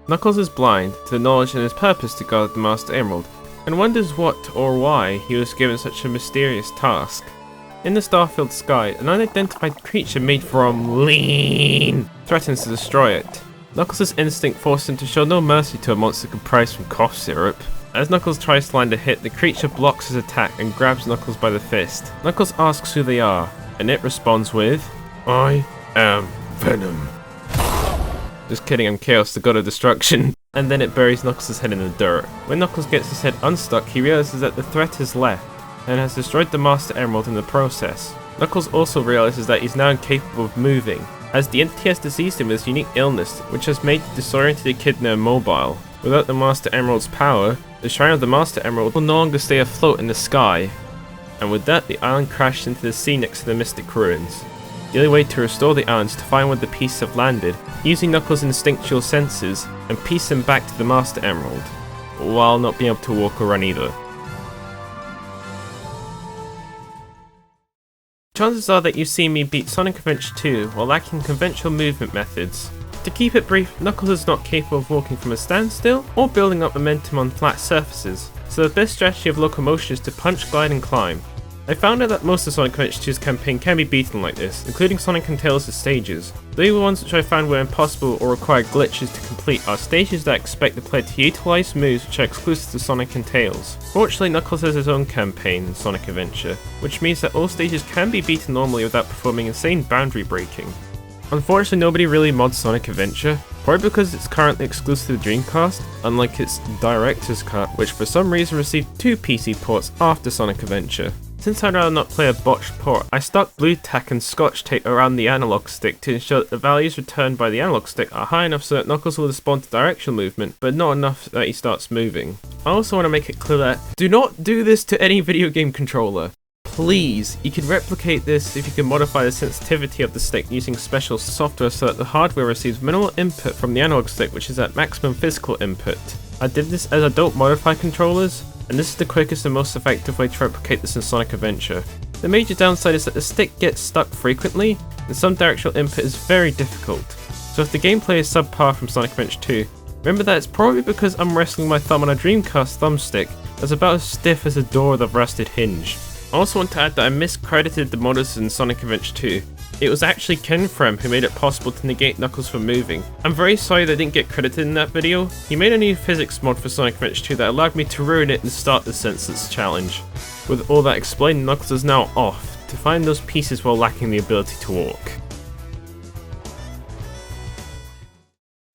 Knuckles is blind to the knowledge and his purpose to guard the Master Emerald, and wonders what or why he was given such a mysterious task. In the star-filled sky, an unidentified creature made from lean threatens to destroy it. Knuckles' instinct forces him to show no mercy to a monster comprised from cough syrup. As Knuckles tries to land a hit, the creature blocks his attack and grabs Knuckles by the fist. Knuckles asks who they are, and it responds with, "I am Venom." Just kidding, I'm Chaos, the god of destruction. And then it buries Knuckles' head in the dirt. When Knuckles gets his head unstuck, he realizes that the threat has left, and has destroyed the Master Emerald in the process. Knuckles also realizes that he's now incapable of moving, as the entity has diseased him with this unique illness, which has made the disoriented echidna immobile. Without the Master Emerald's power, the shrine of the Master Emerald will no longer stay afloat in the sky. And with that, the island crashed into the sea next to the Mystic Ruins. The only way to restore the island is to find where the pieces have landed, using Knuckles' instinctual senses, and piece them back to the Master Emerald, while not being able to walk or run either. Chances are that you've seen me beat Sonic Adventure 2 while lacking conventional movement methods. To keep it brief, Knuckles is not capable of walking from a standstill or building up momentum on flat surfaces, so the best strategy of locomotion is to punch, glide and climb. I found out that most of Sonic Adventure 2's campaign can be beaten like this, including Sonic and Tails' stages. The only ones which I found were impossible or require glitches to complete are stages that expect the player to utilise moves which are exclusive to Sonic and Tails. Fortunately, Knuckles has his own campaign in Sonic Adventure, which means that all stages can be beaten normally without performing insane boundary breaking. Unfortunately, nobody really mods Sonic Adventure, probably because it's currently exclusive to the Dreamcast, unlike its Director's Cut, which for some reason received 2 PC ports after Sonic Adventure. Since I'd rather not play a botched port, I stuck blue tack and scotch tape around the analog stick to ensure that the values returned by the analog stick are high enough so that Knuckles will respond to directional movement, but not enough that he starts moving. I also want to make it clear that do not do this to any video game controller. Please, you can replicate this if you can modify the sensitivity of the stick using special software so that the hardware receives minimal input from the analog stick, which is at maximum physical input. I did this as I don't modify controllers, and this is the quickest and most effective way to replicate this in Sonic Adventure. The major downside is that the stick gets stuck frequently, and some directional input is very difficult. So if the gameplay is subpar from Sonic Adventure 2, remember that it's probably because I'm resting my thumb on a Dreamcast thumbstick that's about as stiff as a door with a rusted hinge. I also want to add that I miscredited the modders in Sonic Adventure 2. It was actually Kenfrem who made it possible to negate Knuckles from moving. I'm very sorry that I didn't get credited in that video. He made a new physics mod for Sonic Adventure 2 that allowed me to ruin it and start the Senseless challenge. With all that explained, Knuckles is now off to find those pieces while lacking the ability to walk.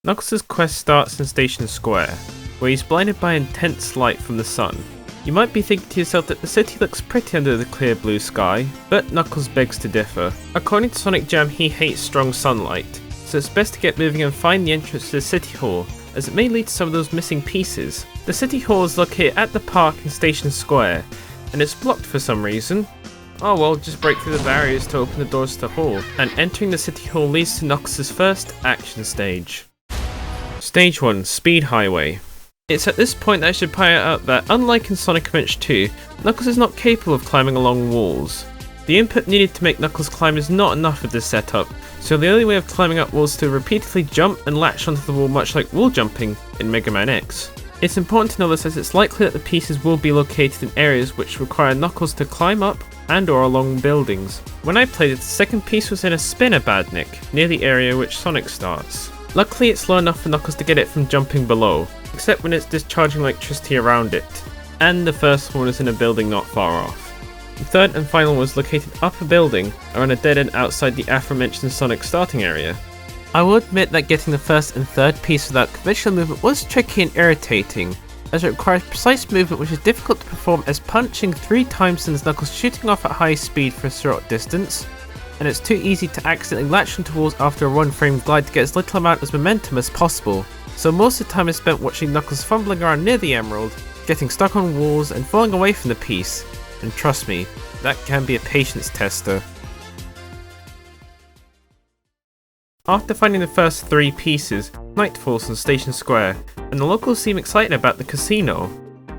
Knuckles' quest starts in Station Square, where he's blinded by intense light from the sun. You might be thinking to yourself that the city looks pretty under the clear blue sky, but Knuckles begs to differ. According to Sonic Jam, he hates strong sunlight, so it's best to get moving and find the entrance to the City Hall, as it may lead to some of those missing pieces. The City Hall is located at the park in Station Square, and it's blocked for some reason. Oh well, just break through the barriers to open the doors to the hall, and entering the City Hall leads to Knuckles' first action stage. Stage 1, Speed Highway. It's at this point that I should point out that, unlike in Sonic Adventure 2, Knuckles is not capable of climbing along walls. The input needed to make Knuckles climb is not enough with this setup, so the only way of climbing up walls is to repeatedly jump and latch onto the wall, much like wall jumping in Mega Man X. It's important to know this as it's likely that the pieces will be located in areas which require Knuckles to climb up and or along buildings. When I played it, the second piece was in a spinner badnik, near the area which Sonic starts. Luckily it's low enough for Knuckles to get it from jumping below, except when it's discharging electricity around it, and the first one is in a building not far off. The third and final one was located up a building or on a dead end outside the aforementioned Sonic starting area. I will admit that getting the first and third piece without conventional movement was tricky and irritating, as it requires precise movement which is difficult to perform, as punching 3 times sends Knuckles shooting off at high speed for a short distance, and it's too easy to accidentally latch onto walls after a 1-frame glide to get as little amount of momentum as possible. So most of the time is spent watching Knuckles fumbling around near the emerald, getting stuck on walls and falling away from the piece, and trust me, that can be a patience tester. After finding the first 3 pieces, night falls on Station Square, and the locals seem excited about the casino.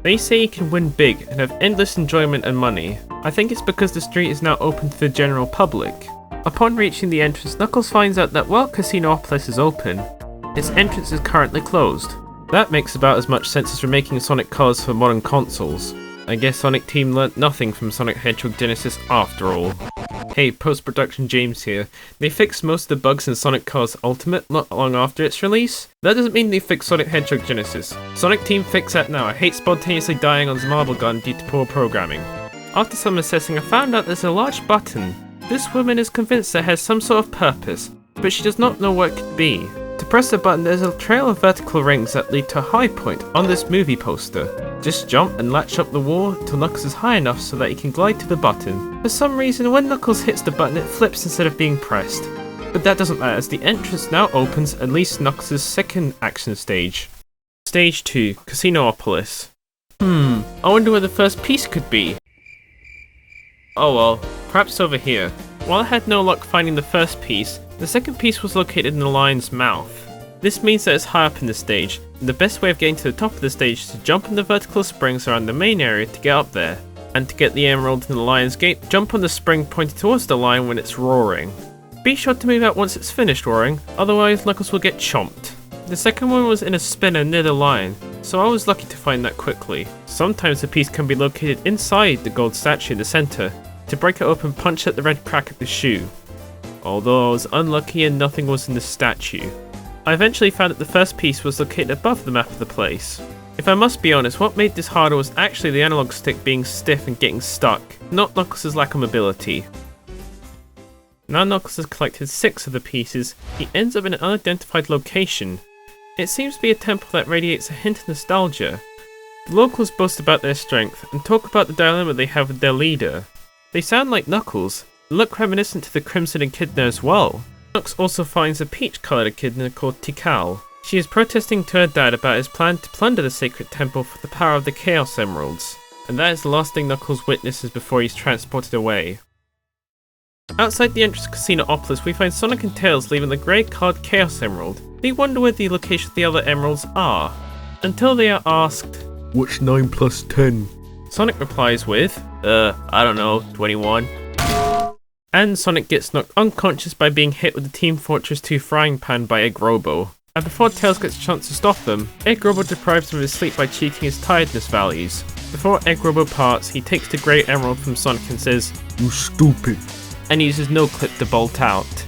They say you can win big and have endless enjoyment and money. I think it's because the street is now open to the general public. Upon reaching the entrance, Knuckles finds out that while Casinopolis is open, Its entrance is currently closed. That makes about as much sense as remaking Sonic cars for modern consoles. I guess Sonic Team learnt nothing from Sonic Hedgehog Genesis after all. Hey, post-production James here. They fixed most of the bugs in Sonic Cars Ultimate not long after its release. That doesn't mean they fixed Sonic Hedgehog Genesis. Sonic Team fix that now. I hate spontaneously dying on the marble gun due to poor programming. After some assessing, I found out there's a large button. This woman is convinced it has some sort of purpose, but she does not know what it could be. To press the button, there's a trail of vertical rings that lead to a high point on this movie poster. Just jump and latch up the wall till Knuckles is high enough so that he can glide to the button. For some reason, when Knuckles hits the button, it flips instead of being pressed. But that doesn't matter, as the entrance now opens at least Knuckles' second action stage. Stage 2, Casinopolis. I wonder where the first piece could be. Oh well, perhaps over here. While I had no luck finding the first piece, the second piece was located in the lion's mouth. This means that it's high up in the stage, and the best way of getting to the top of the stage is to jump on the vertical springs around the main area to get up there. And to get the emerald in the lion's gate, jump on the spring pointed towards the lion when it's roaring. Be sure to move out once it's finished roaring, otherwise Knuckles will get chomped. The second one was in a spinner near the lion, so I was lucky to find that quickly. Sometimes the piece can be located inside the gold statue in the center. To break it open, punch at the red crack of the shoe. Although I was unlucky and nothing was in the statue. I eventually found that the first piece was located above the map of the place. If I must be honest, what made this harder was actually the analog stick being stiff and getting stuck, not Knuckles' lack of mobility. Now Knuckles has collected 6 of the pieces, he ends up in an unidentified location. It seems to be a temple that radiates a hint of nostalgia. The locals boast about their strength and talk about the dilemma they have with their leader. They sound like Knuckles, and look reminiscent to the Crimson Echidna as well. Knuckles also finds a peach-coloured echidna called Tikal. She is protesting to her dad about his plan to plunder the sacred temple for the power of the Chaos Emeralds, and that is the last thing Knuckles witnesses before he's transported away. Outside the entrance to Casinopolis, we find Sonic and Tails leaving the grey-coloured Chaos Emerald. They wonder where the location of the other emeralds are, until they are asked, "What's 9 plus 10? Sonic replies with, I don't know, 21. And Sonic gets knocked unconscious by being hit with the Team Fortress 2 frying pan by Egg Robo. And before Tails gets a chance to stop them, Egg Robo deprives him of his sleep by cheating his tiredness values. Before Egg Robo parts, he takes the grey emerald from Sonic and says, "You stupid," and uses no clip to bolt out.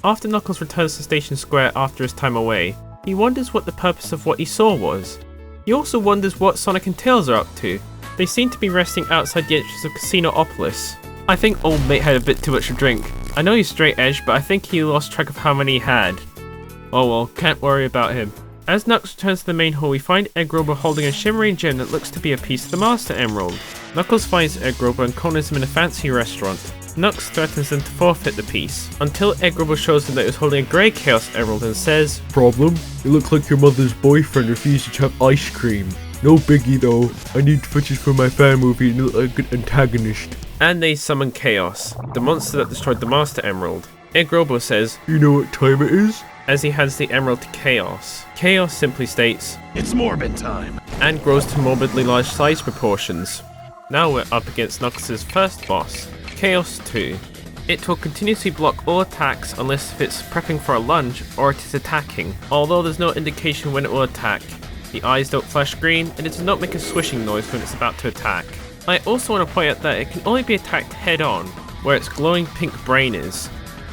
After Knuckles returns to Station Square after his time away, he wonders what the purpose of what he saw was. He also wonders what Sonic and Tails are up to. They seem to be resting outside the entrance of Casinopolis. I think old mate had a bit too much to drink. I know he's straight edge, but I think he lost track of how many he had. Oh well, can't worry about him. As Knuckles returns to the main hall, we find Egg Robo holding a shimmering gem that looks to be a piece of the Master Emerald. Knuckles finds Egg Robo and corners him in a fancy restaurant. Knux threatens them to forfeit the piece, until Egg Robo shows him that he was holding a grey Chaos Emerald and says, "Problem? You look like your mother's boyfriend refused to have ice cream. No biggie though, I need footage for my fan movie and you look like an antagonist." And they summon Chaos, the monster that destroyed the Master Emerald. Egg Robo says, "You know what time it is?" as he hands the emerald to Chaos. Chaos simply states, "It's Morbid time," and grows to morbidly large size proportions. Now we're up against Knuckles' first boss, Chaos 2. It will continuously block all attacks unless if it's prepping for a lunge or it is attacking, although there's no indication when it will attack. The eyes don't flash green and it does not make a swishing noise when it's about to attack. I also want to point out that it can only be attacked head on, where its glowing pink brain is.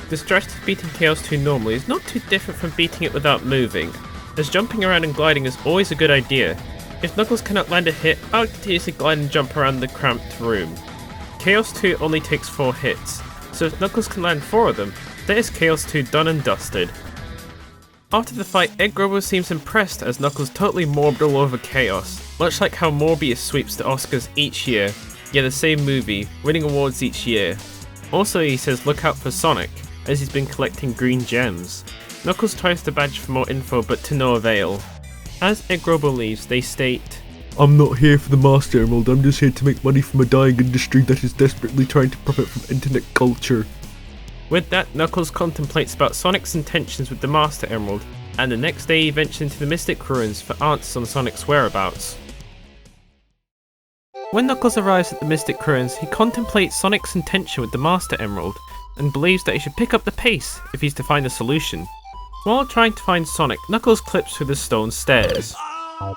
The strategy of beating Chaos 2 normally is not too different from beating it without moving, as jumping around and gliding is always a good idea. If Knuckles cannot land a hit, I would continuously glide and jump around the cramped room. Chaos 2 only takes 4 hits, so if Knuckles can land 4 of them, that is Chaos 2 done and dusted. After the fight, Egg Robo seems impressed as Knuckles totally morbed all over Chaos, much like how Morbius sweeps the Oscars each year, yeah, the same movie, winning awards each year. Also he says look out for Sonic, as he's been collecting green gems. Knuckles tries to badge for more info but to no avail. As Egg Robo leaves, they state, "I'm not here for the Master Emerald, I'm just here to make money from a dying industry that is desperately trying to profit from internet culture." With that, Knuckles contemplates about Sonic's intentions with the Master Emerald, and the next day he ventures into the Mystic Ruins for answers on Sonic's whereabouts. When Knuckles arrives at the Mystic Ruins, he contemplates Sonic's intention with the Master Emerald, and believes that he should pick up the pace if he's to find a solution. While trying to find Sonic, Knuckles clips through the stone stairs. I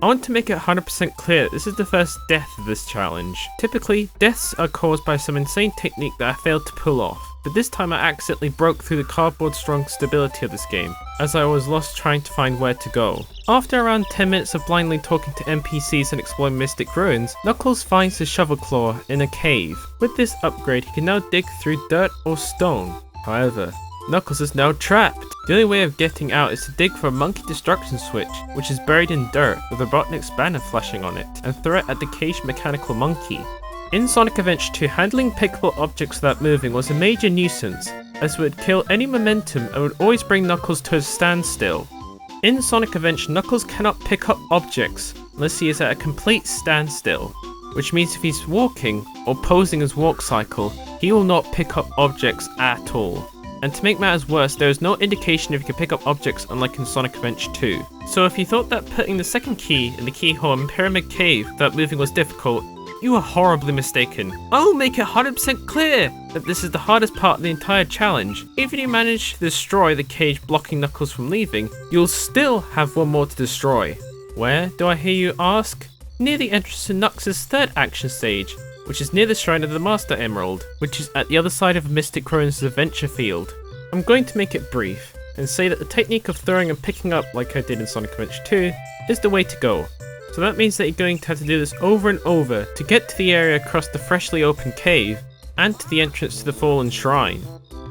want to make it 100% clear that this is the first death of this challenge. Typically, deaths are caused by some insane technique that I failed to pull off, but this time I accidentally broke through the cardboard strong stability of this game, as I was lost trying to find where to go. After around 10 minutes of blindly talking to NPCs and exploring mystic ruins, Knuckles finds his shovel claw in a cave. With this upgrade, he can now dig through dirt or stone. However, Knuckles is now trapped. The only way of getting out is to dig for a monkey destruction switch, which is buried in dirt with a Robotnik's banner flashing on it, and throw it at the caged mechanical monkey. In Sonic Adventure 2, handling pickable objects without moving was a major nuisance, as it would kill any momentum and would always bring Knuckles to a standstill. In Sonic Adventure, Knuckles cannot pick up objects unless he is at a complete standstill, which means if he's walking or posing his walk cycle, he will not pick up objects at all. And to make matters worse, there is no indication if you can pick up objects unlike in Sonic Adventure 2. So if you thought that putting the second key in the keyhole in Pyramid Cave without moving was difficult, you are horribly mistaken. I will make it 100% clear that this is the hardest part of the entire challenge. Even if you manage to destroy the cage blocking Knuckles from leaving, you'll still have one more to destroy. Where, do I hear you ask? Near the entrance to Knuckles' third action stage, which is near the Shrine of the Master Emerald, which is at the other side of Mystic Ruins' adventure field. I'm going to make it brief, and say that the technique of throwing and picking up like I did in Sonic Adventure 2 is the way to go. So that means that you're going to have to do this over and over to get to the area across the freshly opened cave, and to the entrance to the fallen shrine.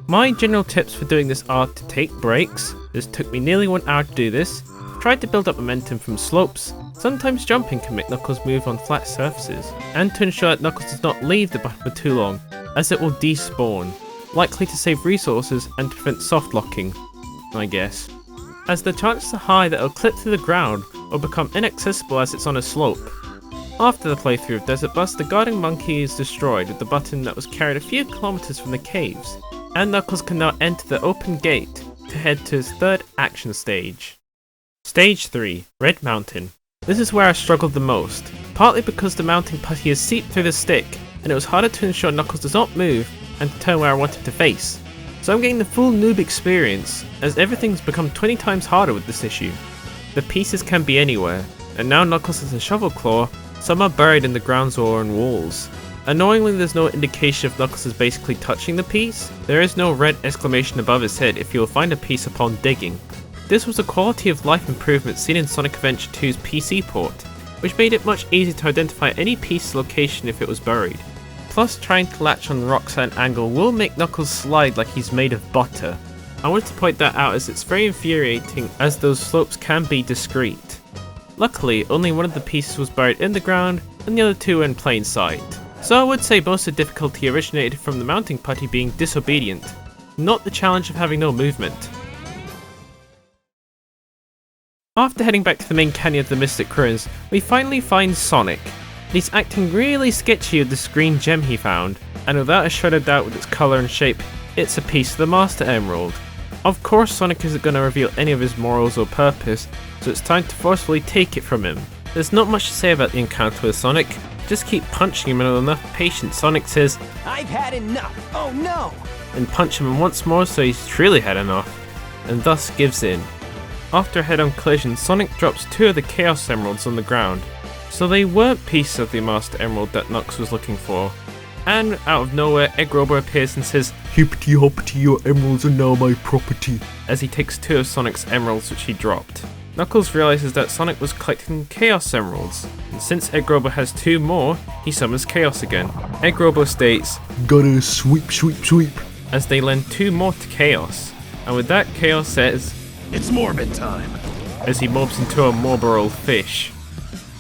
My general tips for doing this are to take breaks. This took me nearly 1 hour to do this. Try to build up momentum from slopes. Sometimes jumping can make Knuckles move on flat surfaces, and to ensure that Knuckles does not leave the button for too long, as it will despawn, likely to save resources and to prevent soft locking, I guess. As the chances are high that it'll clip through the ground or become inaccessible as it's on a slope. After the playthrough of Desert Bus, the guarding monkey is destroyed with the button that was carried a few kilometers from the caves, and Knuckles can now enter the open gate to head to his third action stage. Stage 3, Red Mountain. This is where I struggled the most, partly because the mounting putty is seeped through the stick, and it was harder to ensure Knuckles does not move and to turn where I want him to face. So I'm getting the full noob experience, as everything's become 20 times harder with this issue. The pieces can be anywhere, and now Knuckles has a shovel claw, some are buried in the grounds or on walls. Annoyingly, there's no indication if Knuckles is basically touching the piece. There is no red exclamation above his head if you will find a piece upon digging. This was a quality of life improvement seen in Sonic Adventure 2's PC port, which made it much easier to identify any piece's location if it was buried. Plus, trying to latch on rocks at an angle will make Knuckles slide like he's made of butter. I wanted to point that out as it's very infuriating as those slopes can be discreet. Luckily, only one of the pieces was buried in the ground and the other two were in plain sight. So I would say most of the difficulty originated from the mounting putty being disobedient, not the challenge of having no movement. After heading back to the main canyon of the Mystic Ruins, we finally find Sonic. He's acting really sketchy with this green gem he found, and without a shred of doubt with its colour and shape, it's a piece of the Master Emerald. Of course Sonic isn't going to reveal any of his morals or purpose, so it's time to forcefully take it from him. There's not much to say about the encounter with Sonic, just keep punching him, and with enough patience Sonic says, "I've had enough, oh no!" and punch him once more so he's truly had enough, and thus gives in. After a head-on collision, Sonic drops 2 of the Chaos Emeralds on the ground. So they weren't pieces of the Master Emerald that Knux was looking for. And out of nowhere, Egg Robo appears and says, "Hippity hoppity, your emeralds are now my property," as he takes 2 of Sonic's emeralds which he dropped. Knuckles realizes that Sonic was collecting Chaos Emeralds, and since Egg Robo has 2 more, he summons Chaos again. Egg Robo states, "Gotta sweep, sweep, sweep," as they lend 2 more to Chaos. And with that, Chaos says, "It's Morbid time," as he morphs into a Morbius fish.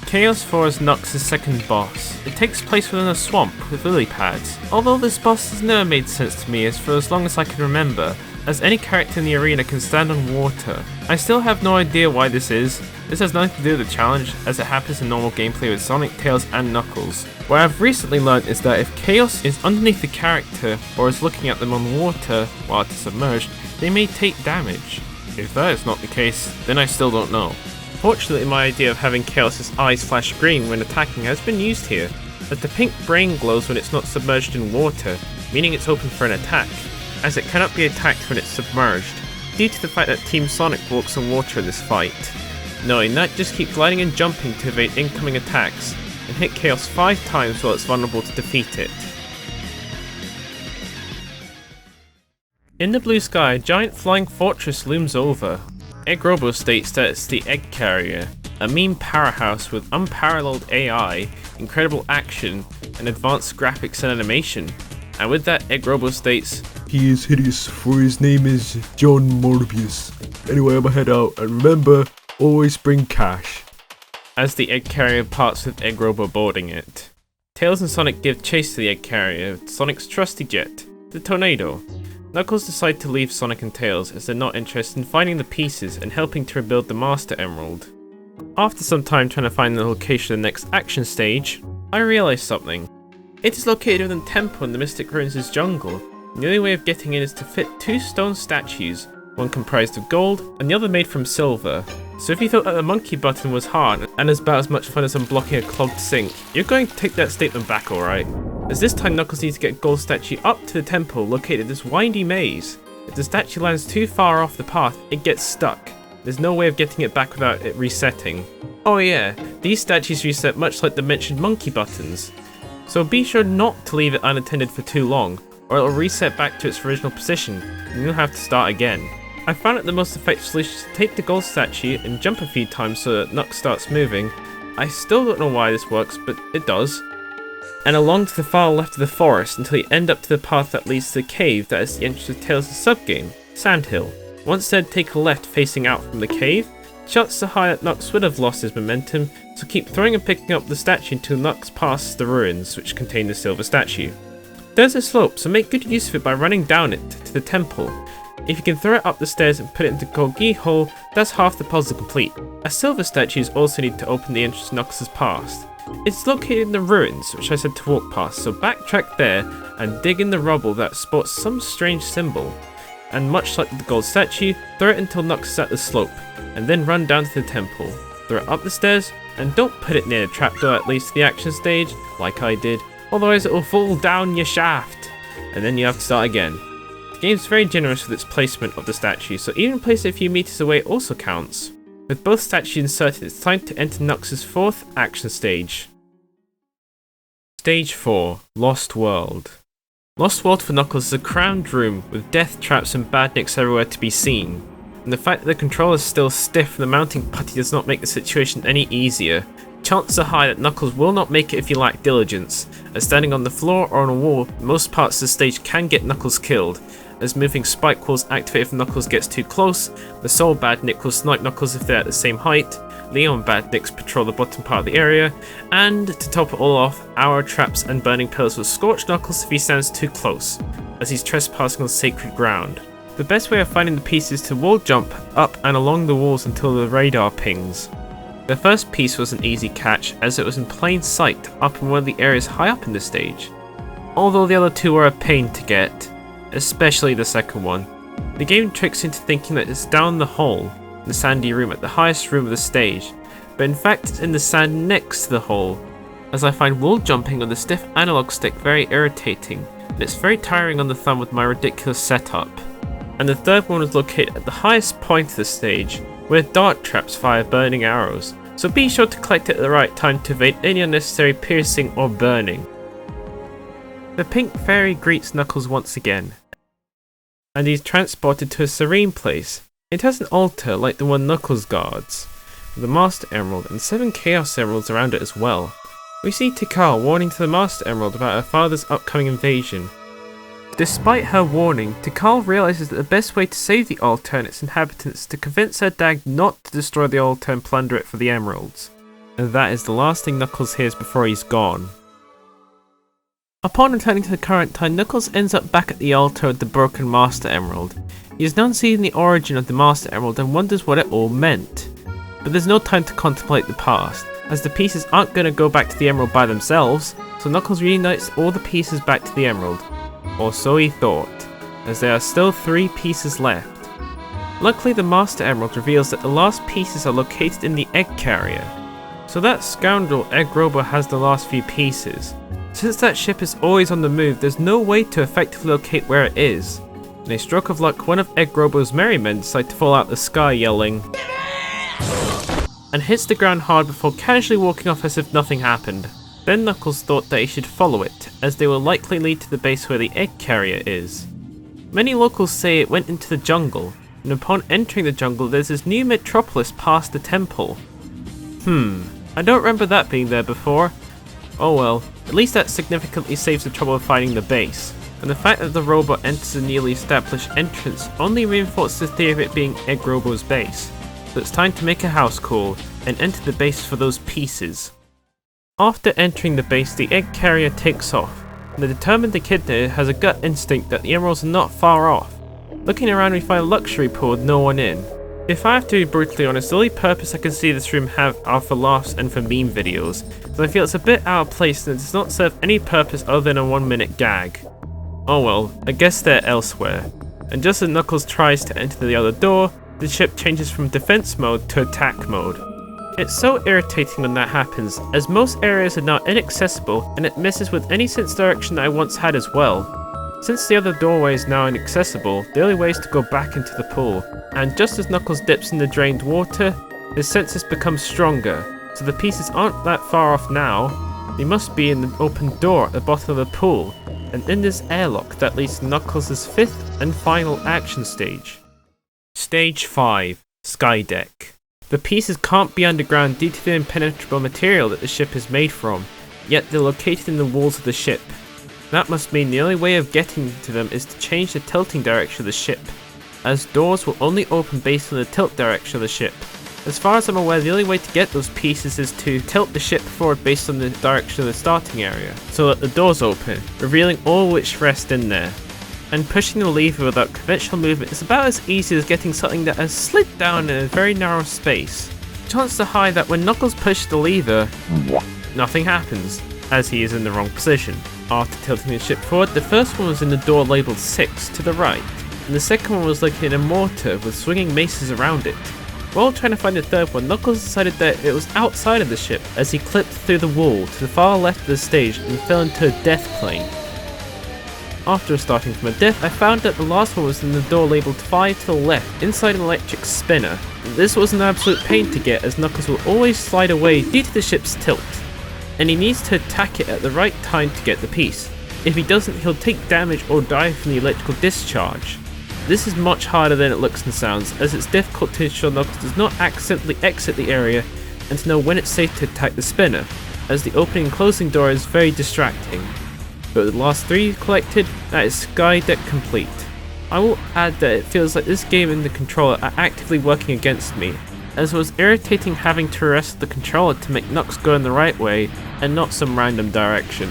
Chaos 4 is Knux' second boss. It takes place within a swamp with lily pads. Although this boss has never made sense to me as for as long as I can remember, as any character in the arena can stand on water. I still have no idea why this is. This has nothing to do with the challenge, as it happens in normal gameplay with Sonic, Tails and Knuckles. What I've recently learned is that if Chaos is underneath the character or is looking at them on water while it is submerged, they may take damage. If that is not the case, then I still don't know. Fortunately, my idea of having Chaos' eyes flash green when attacking has been used here, as the pink brain glows when it's not submerged in water, meaning it's open for an attack. as it cannot be attacked when it's submerged, due to the fact that Team Sonic walks on water in this fight. Knowing that, just keep gliding and jumping to evade incoming attacks, and hit Chaos 5 times while it's vulnerable to defeat it. In the blue sky, a giant flying fortress looms over. Egg Robo states that it's the Egg Carrier, a meme powerhouse with unparalleled AI, incredible action, and advanced graphics and animation. And with that, Egg Robo states, He is hideous, for his name is John Morbius. Anyway, I'ma head out, and remember, always bring cash. As the Egg Carrier parts with Egg Robo boarding it. Tails and Sonic give chase to the Egg Carrier with Sonic's trusty jet, the Tornado. Knuckles decide to leave Sonic and Tails as they're not interested in finding the pieces and helping to rebuild the Master Emerald. After some time trying to find the location of the next action stage, I realised something. It is located within a temple in the Mystic Ruins' jungle, and the only way of getting in is to fit 2 stone statues, one comprised of gold and the other made from silver. So if you thought that the monkey button was hard and is about as much fun as unblocking a clogged sink, you're going to take that statement back, alright. As this time Knuckles needs to get a gold statue up to the temple located in this windy maze. If the statue lands too far off the path, it gets stuck. There's no way of getting it back without it resetting. Oh yeah, these statues reset much like the mentioned monkey buttons. So be sure not to leave it unattended for too long, or it'll reset back to its original position, and you'll have to start again. I found it the most effective solution to take the gold statue and jump a few times so that Knuck starts moving. I still don't know why this works, but it does. And along to the far left of the forest until you end up to the path that leads to the cave that is the entrance of Tails' subgame, Sandhill. Once then take a left facing out from the cave. Chances are high that Knucks would have lost his momentum, so keep throwing and picking up the statue until Knucks passes the ruins which contain the silver statue. There's a slope, so make good use of it by running down it to the temple. If you can throw it up the stairs and put it into Golgi Hole, that's half the puzzle complete. A silver statue is also needed to open the entrance to Knucks' past. It's located in the ruins, which I said to walk past, so backtrack there and dig in the rubble that sports some strange symbol. And much like the gold statue, throw it until Knucks is at the slope, and then run down to the temple. Throw it up the stairs, and don't put it near the trapdoor that leads to the action stage, like I did, otherwise it will fall down your shaft, and then you have to start again. The game's very generous with its placement of the statue, so even placing it a few meters away also counts. With both statues inserted, it's time to enter Knucks' 4th action stage. Stage 4, Lost World. Lost World for Knuckles is a crammed room with death traps and badniks everywhere to be seen. And the fact that the controller is still stiff from the mounting putty does not make the situation any easier. Chances are high that Knuckles will not make it if you lack diligence, as standing on the floor or on a wall, most parts of the stage can get Knuckles killed, as moving spike walls activate if Knuckles gets too close, the Soul Badnik will snipe Knuckles if they're at the same height, Leon Badniks patrol the bottom part of the area, and to top it all off, Hour Traps and Burning Pillars will scorch Knuckles if he stands too close, as he's trespassing on sacred ground. The best way of finding the pieces is to wall jump up and along the walls until the radar pings. The first piece was an easy catch as it was in plain sight up in one of the areas high up in the stage, although the other two were a pain to get, especially the second one. The game tricks into thinking that it's down the hole, the sandy room at the highest room of the stage, but in fact it's in the sand next to the hole, as I find wall jumping on the stiff analog stick very irritating, and it's very tiring on the thumb with my ridiculous setup. And the third one was located at the highest point of the stage, where dart traps fire burning arrows, so be sure to collect it at the right time to evade any unnecessary piercing or burning. The pink fairy greets Knuckles once again, and he's transported to a serene place. It has an altar like the one Knuckles guards, with a Master Emerald and 7 Chaos Emeralds around it as well. We see Tikal warning to the Master Emerald about her father's upcoming invasion. Despite her warning, Tikal realizes that the best way to save the altar and its inhabitants is to convince her dad not to destroy the altar and plunder it for the emeralds. And that is the last thing Knuckles hears before he's gone. Upon returning to the current time, Knuckles ends up back at the altar with the broken Master Emerald. He has now seen the origin of the Master Emerald and wonders what it all meant. But there's no time to contemplate the past, as the pieces aren't going to go back to the emerald by themselves, so Knuckles reunites all the pieces back to the emerald. Or so he thought, as there are still 3 pieces left. Luckily the Master Emerald reveals that the last pieces are located in the Egg Carrier, so that scoundrel Egg Robo has the last few pieces. Since that ship is always on the move, there's no way to effectively locate where it is. In a stroke of luck, one of Egg Robo's merry men decides to fall out the sky yelling and hits the ground hard before casually walking off as if nothing happened. Then Knuckles thought that he should follow it, as they will likely lead to the base where the egg carrier is. Many locals say it went into the jungle, and upon entering the jungle there's this new metropolis past the temple. I don't remember that being there before. Oh well, at least that significantly saves the trouble of finding the base, and the fact that the robot enters a newly established entrance only reinforces the theory of it being Egg Robo's base. So it's time to make a house call, and enter the base for those pieces. After entering the base, the egg carrier takes off, and the determined echidna has a gut instinct that the emeralds are not far off. Looking around, we find a luxury pool with no one in. If I have to be brutally honest, the only purpose I can see this room have are for laughs and for meme videos, so I feel it's a bit out of place and it does not serve any purpose other than a 1-minute gag. Oh well, I guess they're elsewhere. And just as Knuckles tries to enter the other door, the ship changes from defense mode to attack mode. It's so irritating when that happens, as most areas are now inaccessible and it messes with any sense of direction that I once had as well. Since the other doorway is now inaccessible, the only way is to go back into the pool, and just as Knuckles dips in the drained water, his senses become stronger, so the pieces aren't that far off now. They must be in the open door at the bottom of the pool, and in this airlock that leads to Knuckles' 5th and final action stage. Stage 5, Skydeck. The pieces can't be underground due to the impenetrable material that the ship is made from, yet they're located in the walls of the ship. That must mean the only way of getting to them is to change the tilting direction of the ship, as doors will only open based on the tilt direction of the ship. As far as I'm aware, the only way to get those pieces is to tilt the ship forward based on the direction of the starting area, so that the doors open, revealing all which rest in there. And pushing the lever without conventional movement is about as easy as getting something that has slid down in a very narrow space. Chances are high that when Knuckles pushes the lever, nothing happens, as he is in the wrong position. After tilting the ship forward, the first one was in the door labelled 6 to the right, and the second one was located in a mortar with swinging maces around it. While trying to find the third one, Knuckles decided that it was outside of the ship as he clipped through the wall to the far left of the stage and fell into a death plane. After starting from a death, I found that the last one was in the door labelled 5 to the left, inside an electric spinner. This was an absolute pain to get as Knuckles will always slide away due to the ship's tilt, and he needs to attack it at the right time to get the piece. If he doesn't, he'll take damage or die from the electrical discharge. This is much harder than it looks and sounds, as it's difficult to ensure Knuckles does not accidentally exit the area and to know when it's safe to attack the spinner, as the opening and closing door is very distracting. But with the last 3 collected, that is Skydeck complete. I will add that it feels like this game and the controller are actively working against me, as it was irritating having to arrest the controller to make Knuckles go in the right way and not some random direction.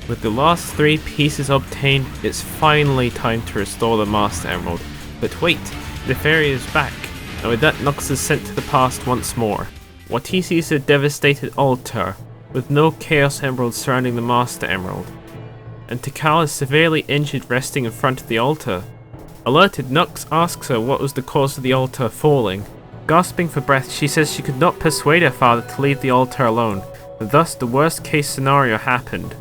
With the last 3 pieces obtained, it's finally time to restore the Master Emerald. But wait, the fairy is back, and with that Knuckles is sent to the past once more. What he sees is a devastated altar, with no Chaos Emeralds surrounding the Master Emerald, and Tikal is severely injured resting in front of the altar. Alerted, Nux asks her what was the cause of the altar falling. Gasping for breath, she says she could not persuade her father to leave the altar alone, and thus the worst case scenario happened.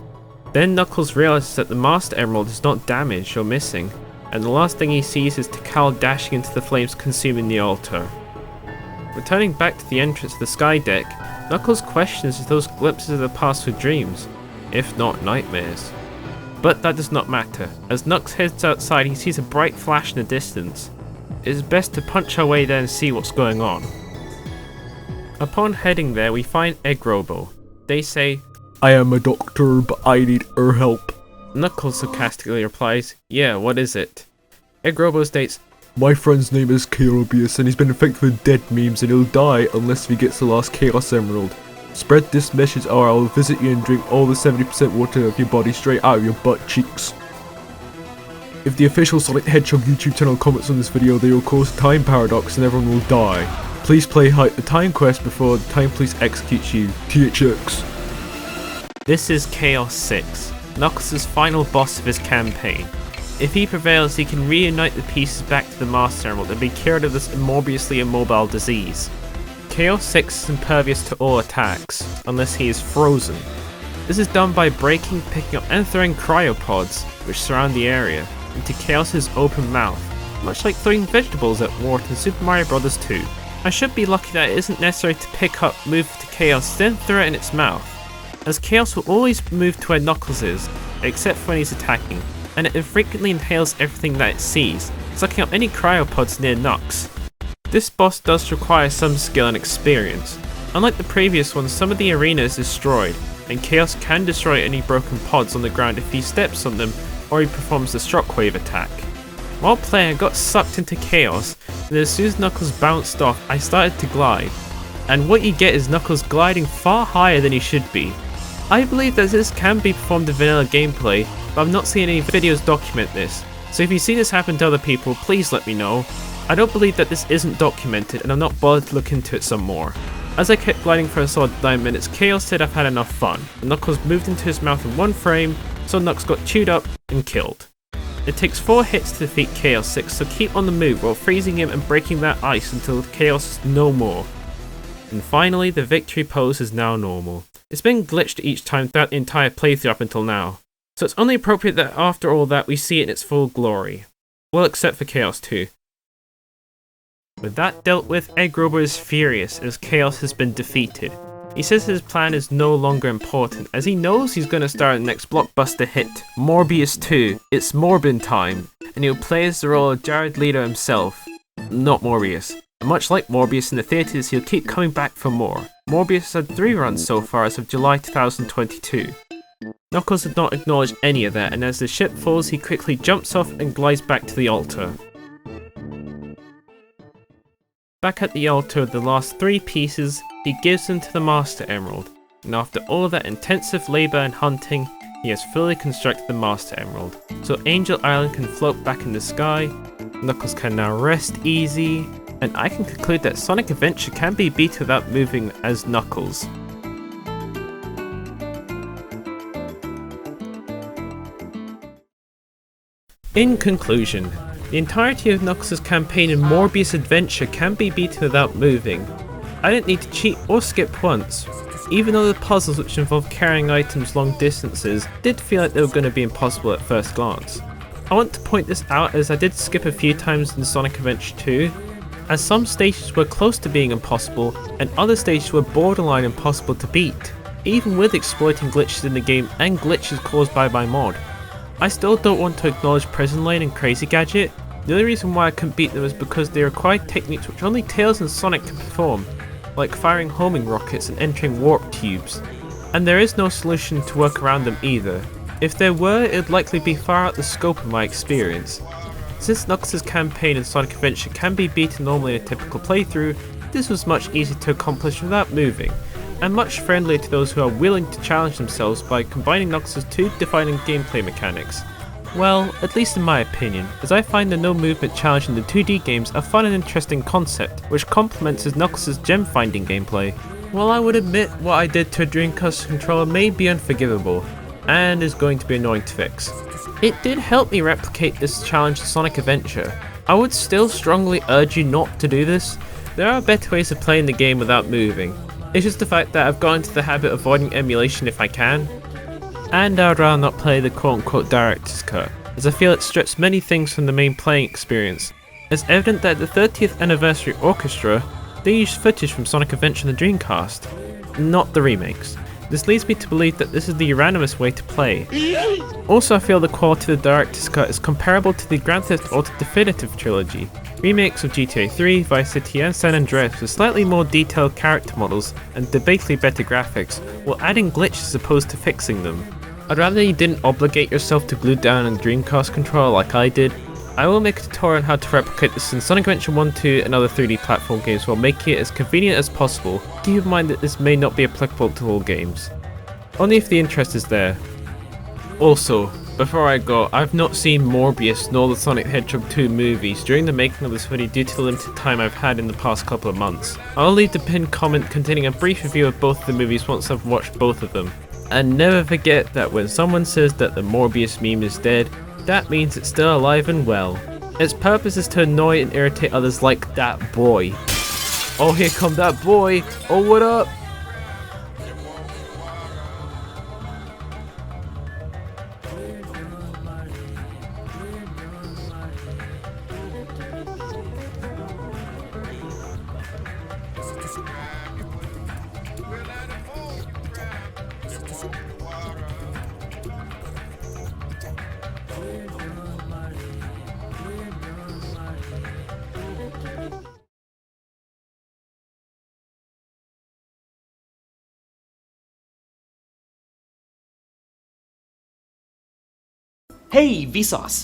Then Knuckles realizes that the Master Emerald is not damaged or missing, and the last thing he sees is Tikal dashing into the flames consuming the altar. Returning back to the entrance of the Skydeck, Knuckles questions if those glimpses of the past were dreams, if not nightmares. But that does not matter. As Nux heads outside, he sees a bright flash in the distance. It is best to punch our way there and see what's going on. Upon heading there, we find Egg Robo. They say, I am a doctor, but I need her help. Knuckles sarcastically replies, yeah, what is it? Egg Robo states, My friend's name is Morbius and he's been infected with dead memes and he'll die unless he gets the last Chaos Emerald. Spread this message or I'll visit you and drink all the 70% water of your body straight out of your butt cheeks. If the official Sonic the Hedgehog YouTube channel comments on this video, they will cause a time paradox and everyone will die. Please play Hype the Time Quest before the Time Police executes you. THX. This is Chaos 6, Knuckles' final boss of his campaign. If he prevails, he can reunite the pieces back to the Master Emerald and be cured of this Morbiously immobile disease. Chaos 6 is impervious to all attacks, unless he is frozen. This is done by breaking, picking up and throwing cryopods, which surround the area, into Chaos's open mouth, much like throwing vegetables at Wart in Super Mario Bros. 2. I should be lucky that it isn't necessary to pick up, move to Chaos, then throw it in its mouth, as Chaos will always move to where Knuckles is, except for when he's attacking, and it frequently inhales everything that it sees, sucking up any cryopods near Knux. This boss does require some skill and experience. Unlike the previous one, some of the arena is destroyed, and Chaos can destroy any broken pods on the ground if he steps on them or he performs the shockwave attack. While playing, I got sucked into Chaos, and as soon as Knuckles bounced off, I started to glide. And what you get is Knuckles gliding far higher than he should be. I believe that this can be performed in vanilla gameplay, but I've not seen any videos document this, so if you see this happen to other people, please let me know. I don't believe that this isn't documented, and I'm not bothered to look into it some more. As I kept gliding for a solid 9 minutes, Chaos said I've had enough fun, and Knuckles moved into his mouth in one frame, so Knux got chewed up and killed. It takes 4 hits to defeat Chaos 6, so keep on the move while freezing him and breaking that ice until Chaos is no more. And finally, the victory pose is now normal. It's been glitched each time throughout the entire playthrough up until now, so it's only appropriate that after all that we see it in its full glory. Well, except for Chaos 2. With that dealt with, Egg Robo is furious as Chaos has been defeated. He says his plan is no longer important, as he knows he's going to star in the next blockbuster hit, Morbius 2, It's Morbin time, and he'll play as the role of Jared Leto himself, not Morbius. And much like Morbius in the theatres, he'll keep coming back for more. Morbius had 3 runs so far as of July 2022. Knuckles did not acknowledge any of that, and as the ship falls he quickly jumps off and glides back to the altar. Back at the altar with the last 3 pieces, he gives them to the Master Emerald, and after all that intensive labour and hunting, he has fully constructed the Master Emerald, so Angel Island can float back in the sky, Knuckles can now rest easy, and I can conclude that Sonic Adventure can be beat without moving as Knuckles. In conclusion, the entirety of Knuckles' campaign in Morbius Adventure can be beaten without moving. I didn't need to cheat or skip once, even though the puzzles which involve carrying items long distances did feel like they were going to be impossible at first glance. I want to point this out as I did skip a few times in Sonic Adventure 2, as some stages were close to being impossible and other stages were borderline impossible to beat, even with exploiting glitches in the game and glitches caused by my mod. I still don't want to acknowledge Prison Lane and Crazy Gadget. The only reason why I couldn't beat them is because they required techniques which only Tails and Sonic can perform, like firing homing rockets and entering warp tubes. And there is no solution to work around them either. If there were, it would likely be far out the scope of my experience. Since Knuckles' campaign in Sonic Adventure can be beaten normally in a typical playthrough, this was much easier to accomplish without moving, and much friendlier to those who are willing to challenge themselves by combining Knuckles' 2 defining gameplay mechanics. Well, at least in my opinion, as I find the no movement challenge in the 2D games a fun and interesting concept, which complements his Knuckles' gem finding gameplay. While I would admit what I did to a Dreamcast controller may be unforgivable, and is going to be annoying to fix, it did help me replicate this challenge in Sonic Adventure. I would still strongly urge you not to do this. There are better ways of playing the game without moving. It's just the fact that I've got into the habit of avoiding emulation if I can, and I'd rather not play the quote-unquote director's cut, as I feel it strips many things from the main playing experience. It's evident that at the 30th Anniversary Orchestra, they used footage from Sonic Adventure on the Dreamcast, not the remakes. This leads me to believe that this is the unanimous way to play. Also, I feel the quality of the director's cut is comparable to the Grand Theft Auto Definitive Trilogy, remakes of GTA 3, Vice City and San Andreas with slightly more detailed character models and debatably better graphics, while adding glitches as opposed to fixing them. I'd rather you didn't obligate yourself to glue down a Dreamcast controller like I did. I will make a tutorial on how to replicate this in Sonic Adventure 1, 2 and other 3D platform games while making it as convenient as possible. Keep in mind that this may not be applicable to all games, only if the interest is there. Also, before I go, I've not seen Morbius nor the Sonic the Hedgehog 2 movies during the making of this video due to the limited time I've had in the past couple of months. I'll leave the pinned comment containing a brief review of both the movies once I've watched both of them. And never forget that when someone says that the Morbius meme is dead, that means it's still alive and well. Its purpose is to annoy and irritate others like that boy. Oh, here come that boy! Oh, what up? Hey, Vsauce!